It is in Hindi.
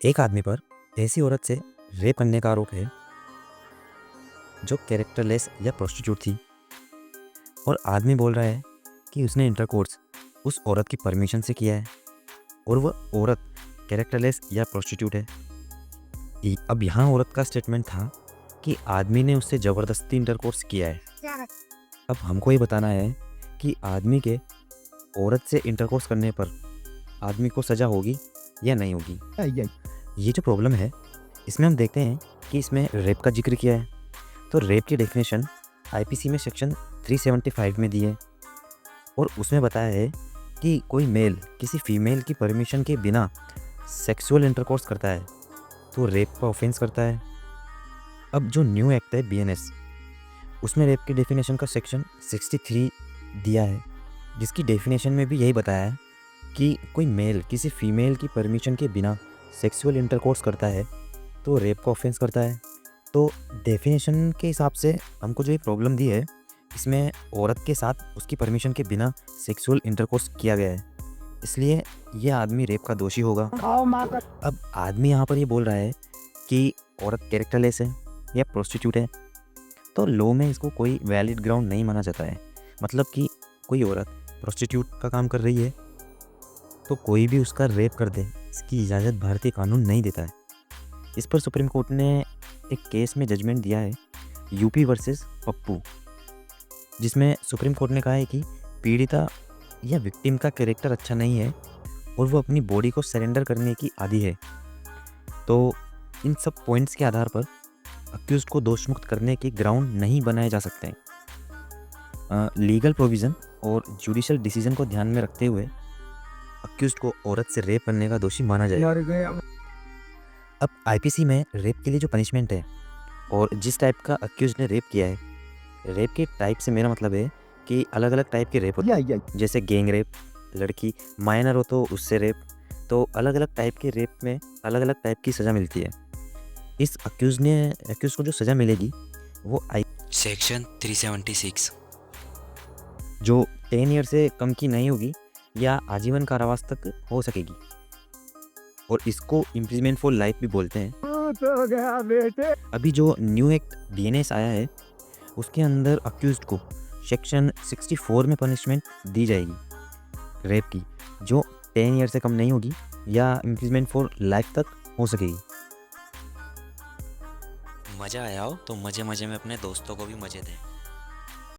एक आदमी पर ऐसी औरत से रेप करने का आरोप है जो कैरेक्टरलेस या प्रोस्टिट्यूट थी, और आदमी बोल रहा है कि उसने इंटरकोर्स उस औरत की परमिशन से किया है और वह औरत कैरेक्टरलेस या प्रोस्टिट्यूट है। अब यहाँ औरत का स्टेटमेंट था कि आदमी ने उससे ज़बरदस्ती इंटरकोर्स किया है। अब हमको ये बताना है कि आदमी के औरत से इंटरकोर्स करने पर आदमी को सज़ा होगी या नहीं होगी। ये जो प्रॉब्लम है इसमें हम देखते हैं कि इसमें रेप का जिक्र किया है, तो रेप की डेफिनेशन आईपीसी में सेक्शन 375 में दी है और उसमें बताया है कि कोई मेल किसी फीमेल की परमिशन के बिना सेक्सुअल इंटरकोर्स करता है तो रेप का ऑफेंस करता है। अब जो न्यू एक्ट है बीएनएस, उसमें रेप की डेफिनेशन का सेक्शन 63 दिया है, जिसकी डेफिनेशन में भी यही बताया है कि कोई मेल किसी फीमेल की परमिशन के बिना सेक्सुअल इंटरकोर्स करता है तो रेप का ऑफेंस करता है। तो डेफिनेशन के हिसाब से हमको जो ये प्रॉब्लम दी है, इसमें औरत के साथ उसकी परमिशन के बिना सेक्सुअल इंटरकोर्स किया गया है, इसलिए ये आदमी रेप का दोषी होगा। अब आदमी यहाँ पर ये बोल रहा है कि औरत कैरेक्टरलेस है या प्रोस्टिट्यूट है, तो लॉ में इसको कोई वैलिड ग्राउंड नहीं माना जाता है। मतलब कि कोई औरत प्रोस्टिट्यूट का काम कर रही है तो कोई भी उसका रेप कर दे, इसकी इजाज़त भारतीय कानून नहीं देता है। इस पर सुप्रीम कोर्ट ने एक केस में जजमेंट दिया है, यूपी वर्सेस पप्पू, जिसमें सुप्रीम कोर्ट ने कहा है कि पीड़िता या विक्टिम का कैरेक्टर अच्छा नहीं है और वो अपनी बॉडी को सरेंडर करने की आदी है। तो इन सब पॉइंट्स के आधार पर अक्यूज्ड को दोषमुक्त करने के ग्राउंड नहीं बनाए जा सकते हैं। लीगल प्रोविज़न और जुडिशियल डिसीजन को ध्यान में रखते हुए अक्यूज्ड को औरत से रेप करने का दोषी माना जाए। अब आईपीसी में रेप के लिए जो पनिशमेंट है और जिस टाइप का अक्यूज्ड ने रेप किया है, रेप के टाइप से मेरा मतलब है कि अलग अलग टाइप के रेप होते हैं, जैसे गैंग रेप, लड़की माइनर हो तो उससे रेप, तो अलग अलग टाइप के रेप में अलग अलग टाइप की सज़ा मिलती है। इस अक्यूज को जो सज़ा मिलेगी वो सेक्शन 376 जो 10 ईयर से कम की नहीं होगी या आजीवन कारावास तक हो सकेगी, और इसको इम्प्रिजमेंट फॉर लाइफ भी बोलते हैं। तो गया बेटे। अभी जो न्यू एक्ट बीएनएस आया है उसके अंदर अक्यूज्ड को सेक्शन 64 में पनिशमेंट दी जाएगी रेप की, जो 10 ईयर से कम नहीं होगी या इम्प्रिजमेंट फॉर लाइफ तक हो सकेगी। मज़ा आया हो तो मज़े मज़े में अपने दोस्तों को भी मज़े दें।